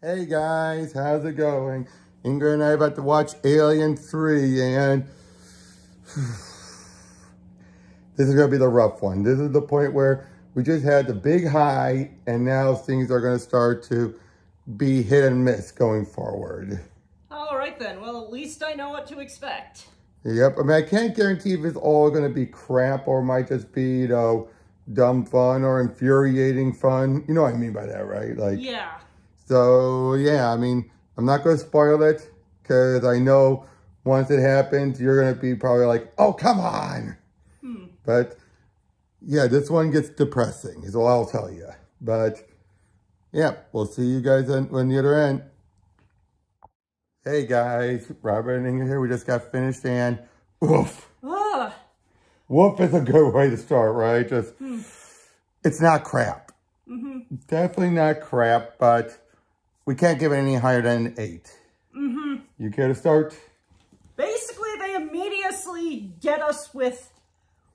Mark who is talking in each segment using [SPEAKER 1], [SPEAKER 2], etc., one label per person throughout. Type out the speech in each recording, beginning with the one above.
[SPEAKER 1] Hey guys, how's it going? Ingrid and I are about to watch Alien 3 and this is going to be the rough one. This is the point where we just had the big high and now things are going to start to be hit and miss going forward.
[SPEAKER 2] All right then, well at least I know what to expect.
[SPEAKER 1] Yep, I mean I can't guarantee if it's all going to be crap or it might just be, you know, dumb fun or infuriating fun. You know what I mean by that, right? Like,
[SPEAKER 2] yeah.
[SPEAKER 1] So, yeah, I mean, I'm not going to spoil it because I know once it happens, you're going to be probably like, oh, come on. But, yeah, this one gets depressing is all I'll tell you. But, yeah, we'll see you guys on the other end. Hey, guys. Robert and Ingrid here. We just got finished and woof. Woof is a good way to start, right? Just, it's not crap. Definitely not crap, but we can't give it any higher than an 8. You care to start?
[SPEAKER 2] Basically, they immediately get us with,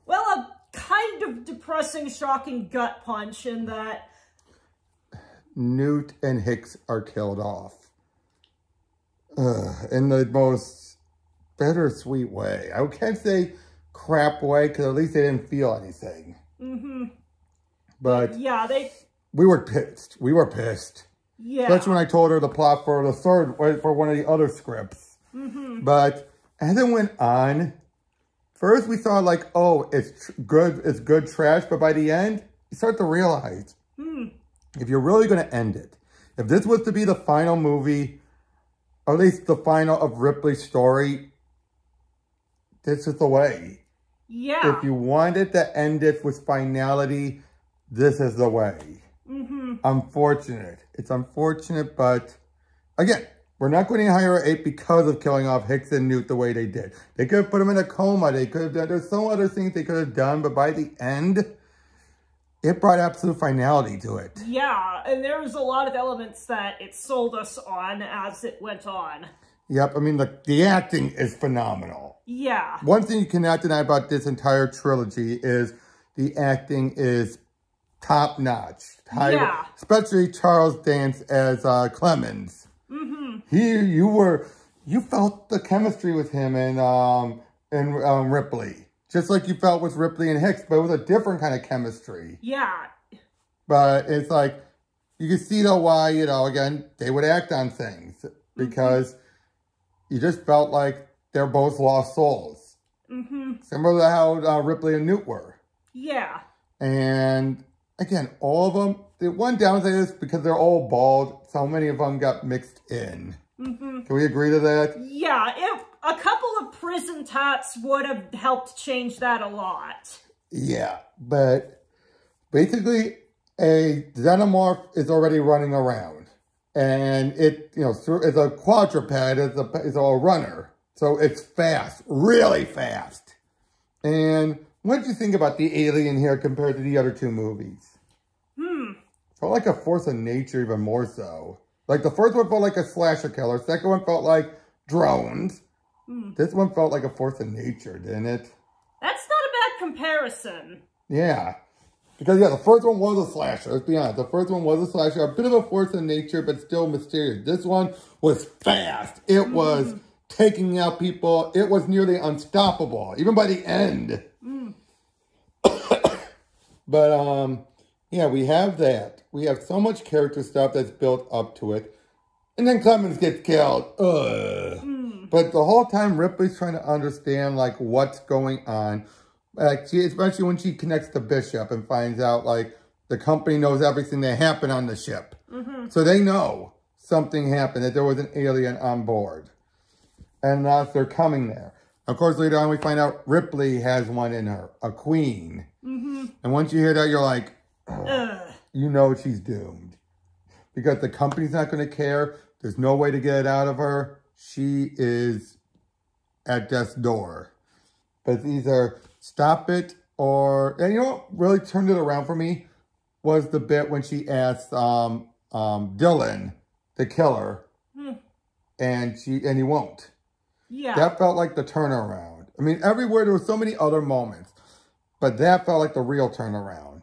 [SPEAKER 2] well, a kind of depressing, shocking gut punch in that
[SPEAKER 1] Newt and Hicks are killed off. In the most bittersweet way. I can't say crap way, because at least they didn't feel anything. But
[SPEAKER 2] yeah,
[SPEAKER 1] we were pissed. We were pissed.
[SPEAKER 2] Yeah.
[SPEAKER 1] Especially when I told her the plot for the for one of the other scripts. But as it went on, first we thought like, oh, it's good trash. But by the end, you start to realize, if you're really going to end it, if this was to be the final movie, or at least the final of Ripley's story, this is the way.
[SPEAKER 2] Yeah.
[SPEAKER 1] If you wanted to end it with finality, this is the way. Unfortunate. It's unfortunate, but again, we're not going any higher at 8 because of killing off Hicks and Newt the way they did. They could have put him in a coma. They could have done, there's some other things they could have done, but by the end, it brought absolute finality to it.
[SPEAKER 2] Yeah, and there's a lot of elements that it sold us on as it went on.
[SPEAKER 1] Yep, I mean, the acting is phenomenal.
[SPEAKER 2] Yeah.
[SPEAKER 1] One thing you cannot deny about this entire trilogy is the acting is top-notch.
[SPEAKER 2] Yeah.
[SPEAKER 1] Especially Charles Dance as Clemens. You felt the chemistry with him and Ripley. Just like you felt with Ripley and Hicks, but it was a different kind of chemistry.
[SPEAKER 2] Yeah.
[SPEAKER 1] But it's like, you can see though why, you know, again, they would act on things. Because you just felt like they're both lost souls. Similar to how Ripley and Newt were.
[SPEAKER 2] Yeah.
[SPEAKER 1] And again, all of them, the one downside is because they're all bald, so many of them got mixed in. Can we agree to that?
[SPEAKER 2] Yeah, a couple of prison tats would have helped change that a lot.
[SPEAKER 1] Yeah, but basically a Xenomorph is already running around. And it, you know, it's a quadruped, it's a runner. So it's fast, really fast. And what did you think about the alien here compared to the other two movies? Felt like a force of nature even more so. Like the first one felt like a slasher killer. Second one felt like drones. This one felt like a force of nature, didn't it?
[SPEAKER 2] That's not a bad comparison.
[SPEAKER 1] Yeah. Because, yeah, the first one was a slasher. Let's be honest. The first one was a slasher. A bit of a force of nature, but still mysterious. This one was fast. It was taking out people. It was nearly unstoppable, even by the end. But, yeah, we have that. We have so much character stuff that's built up to it. And then Clemens gets killed. But the whole time, Ripley's trying to understand, like, what's going on. Like, especially when she connects to Bishop and finds out, like, the company knows everything that happened on the ship. So they know something happened, that there was an alien on board. And thus they're coming there. Of course, later on, we find out Ripley has one in her, a queen. And once you hear that, you're like, you know she's doomed. Because the company's not going to care. There's no way to get it out of her. She is at death's door. But it's either stop it or... And you know what really turned it around for me? Was the bit when she asked Dylan to kill her. And he won't. Yeah. That felt like the turnaround. I mean, everywhere there were so many other moments. But that felt like the real turnaround.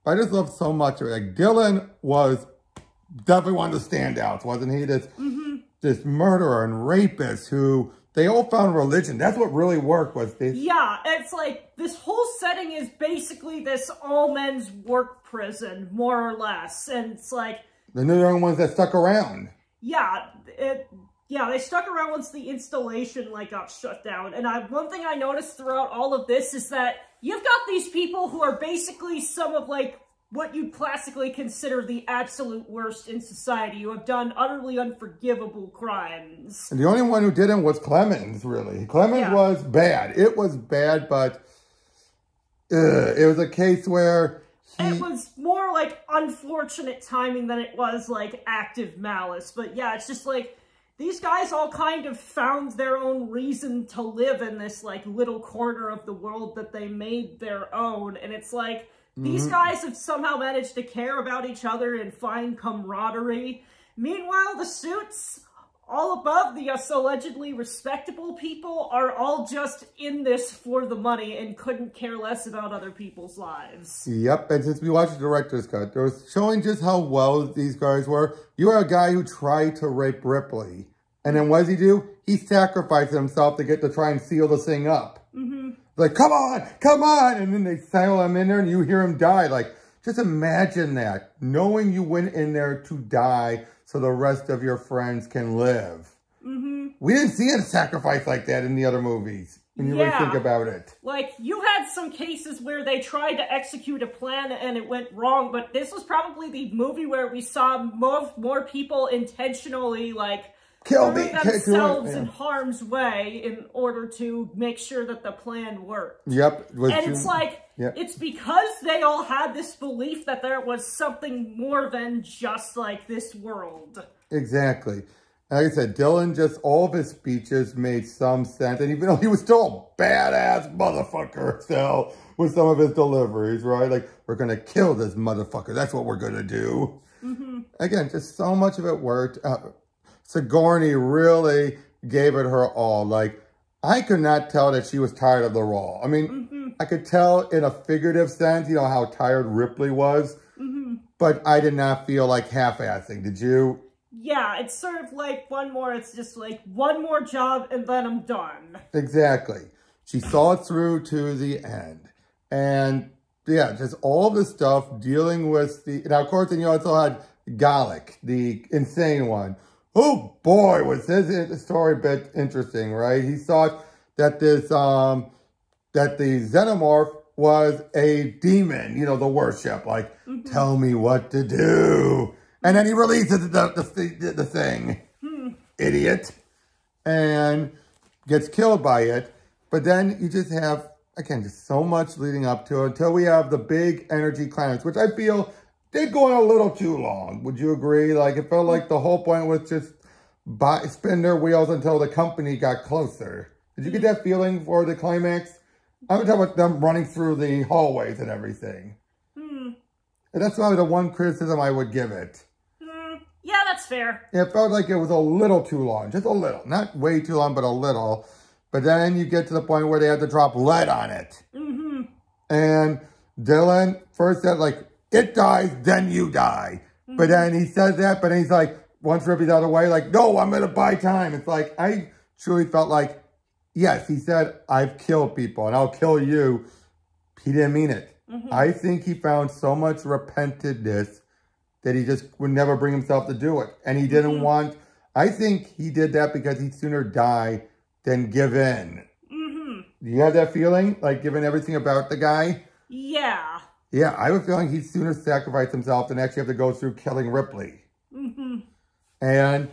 [SPEAKER 1] I just love so much of it. Like, Dylan was definitely one of the standouts, wasn't he? This murderer and rapist who they all found religion. That's what really worked was this.
[SPEAKER 2] Yeah, it's like this whole setting is basically this all men's work prison, more or less. And it's like...
[SPEAKER 1] They're the only ones that stuck around.
[SPEAKER 2] Yeah, they stuck around once the installation, like, got shut down. And one thing I noticed throughout all of this is that you've got these people who are basically some of, like, what you'd classically consider the absolute worst in society, who have done utterly unforgivable crimes.
[SPEAKER 1] And the only one who didn't was Clemens, really. Clemens was bad. It was bad, but it was a case where
[SPEAKER 2] it was more like unfortunate timing than it was like active malice. But yeah, it's just like these guys all kind of found their own reason to live in this like little corner of the world that they made their own. And it's like, these guys have somehow managed to care about each other and find camaraderie. Meanwhile, the suits, all above the allegedly respectable people, are all just in this for the money and couldn't care less about other people's lives.
[SPEAKER 1] Yep, and since we watched the director's cut, it was showing just how well these guys were. You are a guy who tried to rape Ripley. And then what does he do? He sacrificed himself to get to try and seal the thing up. Like, come on, come on. And then they sail him in there and you hear him die. Like, just imagine that. Knowing you went in there to die so the rest of your friends can live. We didn't see a sacrifice like that in the other movies. When you really think about it.
[SPEAKER 2] Like, you had some cases where they tried to execute a plan and it went wrong. But this was probably the movie where we saw more people intentionally, like,
[SPEAKER 1] kill me,
[SPEAKER 2] themselves in harm's way in order to make sure that the plan worked.
[SPEAKER 1] Yep.
[SPEAKER 2] And it's like, it's because they all had this belief that there was something more than just like this world.
[SPEAKER 1] Exactly. Like I said, Dylan, just all of his speeches made some sense. And even though he was still a badass motherfucker still with some of his deliveries, right? Like, we're going to kill this motherfucker. That's what we're going to do. Again, just so much of it worked. Sigourney really gave it her all. Like, I could not tell that she was tired of the role. I mean, I could tell in a figurative sense, you know, how tired Ripley was. But I did not feel like half-assing. Did you?
[SPEAKER 2] Yeah, it's sort of like it's just like one more job and then I'm done.
[SPEAKER 1] Exactly. She saw it through to the end. And yeah, just all this stuff dealing with now of course, then you also had Gallic, the insane one. Oh boy, was his story a bit interesting, right? He thought that this, that the Xenomorph was a demon, you know, the worship, like, tell me what to do. And then he releases the thing, idiot, and gets killed by it. But then you just have, again, just so much leading up to it until we have the big energy climax, which I feel did go on a little too long. Would you agree? Like, it felt like the whole point was just spin their wheels until the company got closer. Did you get that feeling for the climax? I'm talking about them running through the hallways and everything. And that's probably the one criticism I would give it.
[SPEAKER 2] Yeah, that's fair.
[SPEAKER 1] It felt like it was a little too long. Just a little. Not way too long, but a little. But then you get to the point where they had to drop lead on it. And Dylan first said, like, it dies, then you die. But then he says that, but then he's like, once Ripley's out of the way, like, no, I'm going to buy time. It's like, I truly felt like, yes, he said, I've killed people and I'll kill you. He didn't mean it. I think he found so much repentedness that he just would never bring himself to do it. And he didn't want, I think he did that because he'd sooner die than give in. Do you have that feeling? Like, given everything about the guy?
[SPEAKER 2] Yeah.
[SPEAKER 1] Yeah, I have a feeling he'd sooner sacrifice himself than actually have to go through killing Ripley. And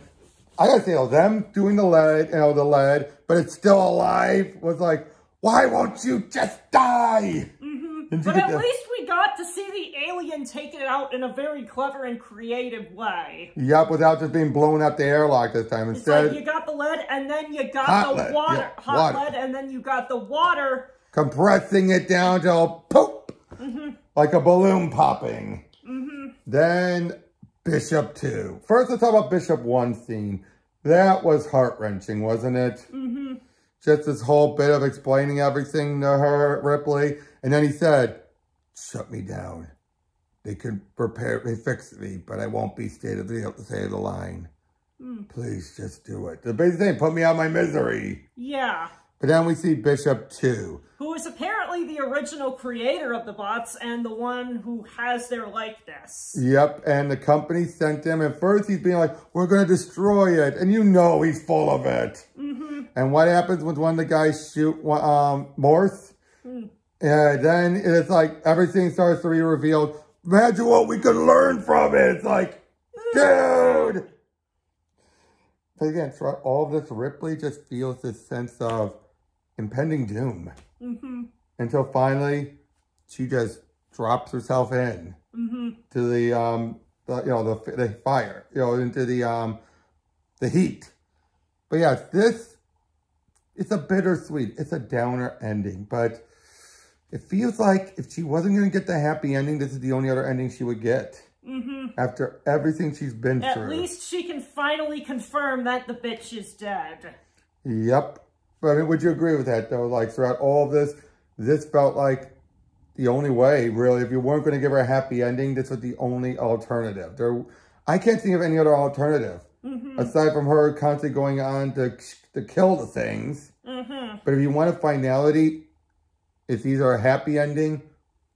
[SPEAKER 1] I gotta say, them doing the lead, but it's still alive, was like, why won't you just die?
[SPEAKER 2] But at least we got to see the alien taking it out in a very clever and creative way.
[SPEAKER 1] Yep, without just being blown out the airlock this time. Instead,
[SPEAKER 2] it's like you got the lead, and then you got the water. Hot lead, and then you got the water.
[SPEAKER 1] Compressing it down till poop. Like a balloon popping. Then Bishop 2. First, let's talk about Bishop 1 scene. That was heart-wrenching, wasn't it? Just this whole bit of explaining everything to her, Ripley. And then he said, shut me down. they could fix me, but I won't be stay of the line. Please just do it. The basic thing, put me out of my misery.
[SPEAKER 2] Yeah.
[SPEAKER 1] But then we see Bishop 2.
[SPEAKER 2] Who is apparently the original creator of the bots and the one who has their likeness.
[SPEAKER 1] Yep, and the company sent him. And first he's being like, we're going to destroy it. And you know he's full of it. And what happens when one of the guys shoot Morse? Then it's like everything starts to be revealed. Imagine what we could learn from it. It's like, dude. But again, throughout all of this, Ripley just feels this sense of impending doom. Until finally, she just drops herself in to the fire, into the heat. But yeah, it's a bittersweet, it's a downer ending, but it feels like if she wasn't going to get the happy ending, this is the only other ending she would get. After everything she's been through. At
[SPEAKER 2] least she can finally confirm that the bitch is dead.
[SPEAKER 1] Yep. But I mean, would you agree with that, though? Like, throughout all of this, this felt like the only way, really. If you weren't going to give her a happy ending, this was the only alternative. I can't think of any other alternative. Aside from her constantly going on to kill the things. But if you want a finality, it's either a happy ending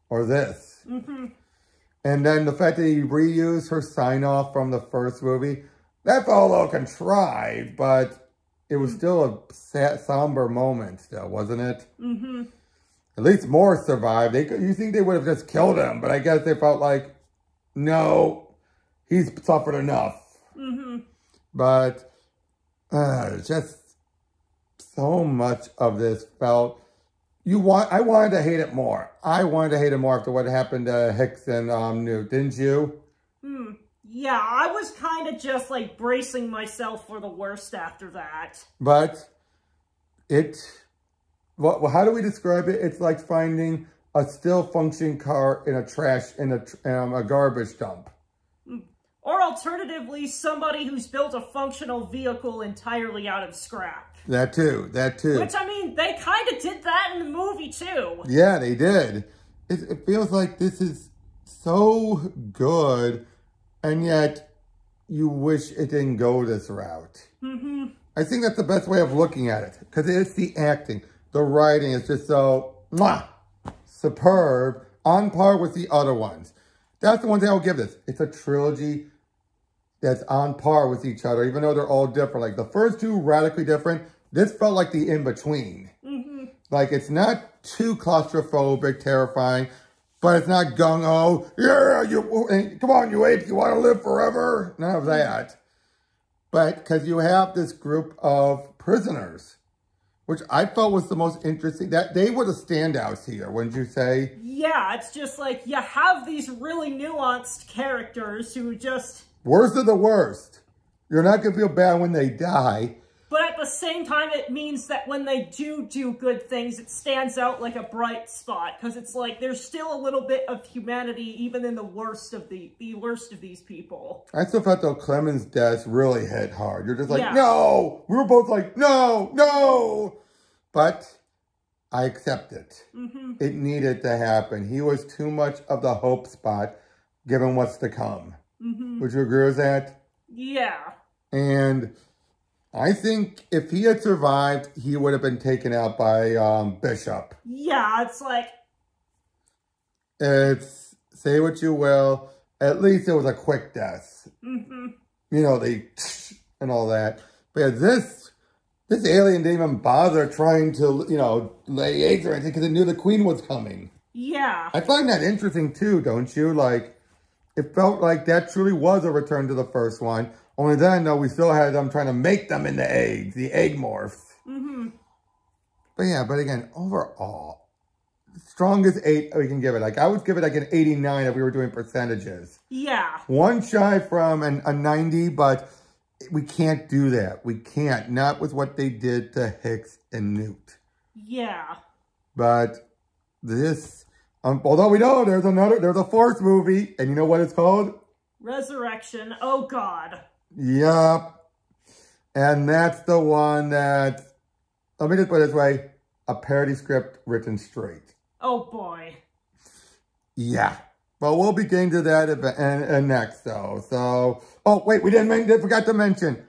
[SPEAKER 1] or this. And then the fact that he reused her sign-off from the first movie, that felt a little contrived, but it was still a sad, somber moment still, wasn't it? At least Morse survived. You think they would have just killed him, but I guess they felt like, no, he's suffered enough. But just so much of this felt... I wanted to hate it more. I wanted to hate it more after what happened to Hicks and Newt, didn't you?
[SPEAKER 2] Yeah, I was kind of just like bracing myself for the worst after that.
[SPEAKER 1] But how do we describe it? It's like finding a still functioning car in a garbage dump.
[SPEAKER 2] Or alternatively, somebody who's built a functional vehicle entirely out of scrap.
[SPEAKER 1] That too.
[SPEAKER 2] Which, I mean, they kind of did that in the movie, too.
[SPEAKER 1] Yeah, they did. It feels like this is so good, and yet you wish it didn't go this route. I think that's the best way of looking at it, because it's the acting. The writing is just so superb, on par with the other ones. That's the one thing I'll give this. It's a trilogy that's on par with each other, even though they're all different. Like, the first two, radically different. This felt like the in-between. Like, it's not too claustrophobic, terrifying, but it's not gung-ho. Yeah, come on, you apes, you want to live forever? None of that. But because you have this group of prisoners, which I felt was the most interesting. That they were the standouts here, wouldn't you say? Yeah,
[SPEAKER 2] it's just like you have these really nuanced characters who just...
[SPEAKER 1] Worst of the worst. You're not going to feel bad when they die.
[SPEAKER 2] But at the same time, it means that when they do good things, it stands out like a bright spot. Because it's like, there's still a little bit of humanity, even in the worst of these people.
[SPEAKER 1] I still felt though Clement's death really hit hard. You're just like, no! We were both like, no! But I accept it. It needed to happen. He was too much of the hope spot, given what's to come. Would you agree with that?
[SPEAKER 2] Yeah.
[SPEAKER 1] And I think if he had survived, he would have been taken out by Bishop.
[SPEAKER 2] Yeah, it's like...
[SPEAKER 1] Say what you will, at least it was a quick death. You know, and all that. But yeah, this alien didn't even bother trying to, lay eggs or anything because it knew the queen was coming.
[SPEAKER 2] Yeah.
[SPEAKER 1] I find that interesting too, don't you? Like, it felt like that truly was a return to the first one. Only then, though, we still had them trying to make them into eggs, the egg morphs. But yeah, but again, overall, strongest 8 we can give it. Like, I would give it like an 89 if we were doing percentages.
[SPEAKER 2] Yeah.
[SPEAKER 1] One shy from a 90, but we can't do that. We can't. Not with what they did to Hicks and Newt.
[SPEAKER 2] Yeah.
[SPEAKER 1] But this, although we know there's a fourth movie, and you know what it's called?
[SPEAKER 2] Resurrection. Oh, God.
[SPEAKER 1] Yup. And that's the one that, let me just put it this way, a parody script written straight.
[SPEAKER 2] Oh, boy.
[SPEAKER 1] Yeah. But we'll be getting to that and next, though. So, oh, wait, we forgot to mention,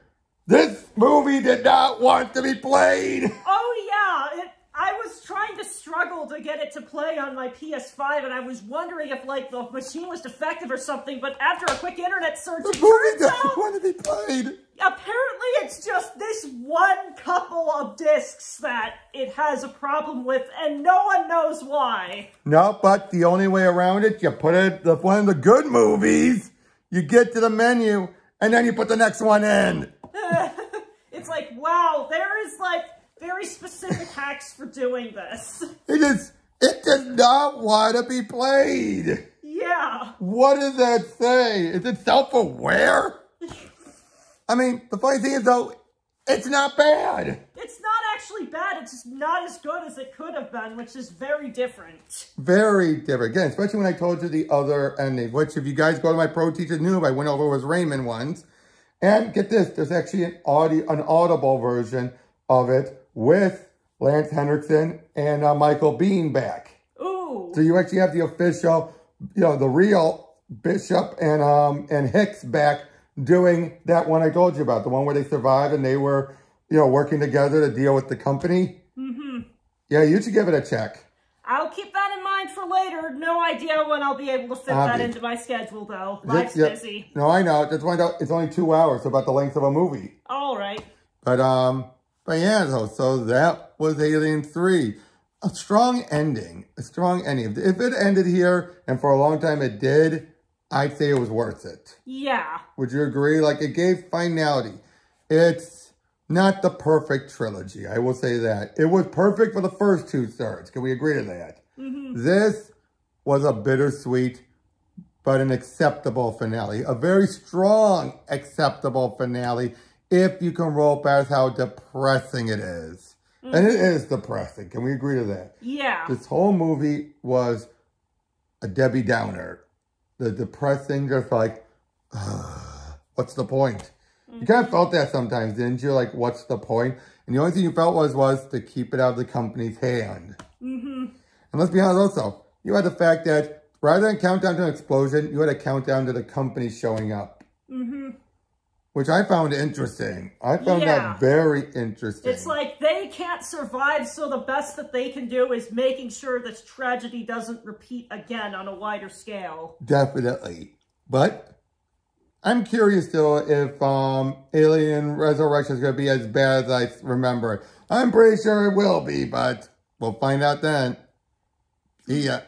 [SPEAKER 1] this movie did not want to be played.
[SPEAKER 2] Oh, yeah. I was trying to struggle to get it to play on my PS5, and I was wondering if, like, the machine was defective or something, but after a quick internet search,
[SPEAKER 1] the movie doesn't want to be played.
[SPEAKER 2] Apparently, it's just this one couple of discs that it has a problem with, and no one knows why.
[SPEAKER 1] No, but the only way around it, you put it, one of the good movies, you get to the menu, and then you put the next one in.
[SPEAKER 2] It's like, wow, there is, like, very specific hacks for doing this.
[SPEAKER 1] It does not want to be played.
[SPEAKER 2] Yeah.
[SPEAKER 1] What does that say? Is it self-aware? I mean, the funny thing is, though, it's not bad.
[SPEAKER 2] It's not actually bad. It's just not as good as it could have been, which is very different. Very different.
[SPEAKER 1] Again, especially when I told you the other ending, which if you guys go to my Pro Teacher Noob, I went over with Raymond once. And get this, there's actually an audible version of it with Lance Henriksen and Michael Biehn back.
[SPEAKER 2] Ooh.
[SPEAKER 1] So you actually have the official, the real Bishop and Hicks back doing that one I told you about, the one where they survived and they were, working together to deal with the company. Mm-hmm. Yeah, you should give it a check.
[SPEAKER 2] I'll keep that in mind for later. No idea when I'll be able to fit that into my schedule, though. Life's busy.
[SPEAKER 1] No, I know. Just find out it's only 2 hours, so about the length of a movie.
[SPEAKER 2] All right.
[SPEAKER 1] But yeah, so that was Alien 3. A strong ending. A strong ending. If it ended here, and for a long time it did, I'd say it was worth it.
[SPEAKER 2] Yeah.
[SPEAKER 1] Would you agree? Like, it gave finality. It's not the perfect trilogy, I will say that. It was perfect for the first 2/3. Can we agree to that? Mm-hmm. This was a bittersweet, but an acceptable finale. A very strong, acceptable finale, if you can roll past how depressing it is. Mm-hmm. And it is depressing. Can we agree to that?
[SPEAKER 2] Yeah.
[SPEAKER 1] This whole movie was a Debbie Downer. The depressing, just like, what's the point? Mm-hmm. You kind of felt that sometimes, didn't you? Like, what's the point? And the only thing you felt was to keep it out of the company's hand. Mm-hmm. And let's be honest also, you had the fact that rather than count down to an explosion, you had a countdown to the company showing up. Mm-hmm. Which I found interesting. I found that very interesting.
[SPEAKER 2] It's like they can't survive, so the best that they can do is making sure this tragedy doesn't repeat again on a wider scale.
[SPEAKER 1] Definitely. But I'm curious, though, if Alien Resurrection is going to be as bad as I remember it. I'm pretty sure it will be, but we'll find out then. See ya.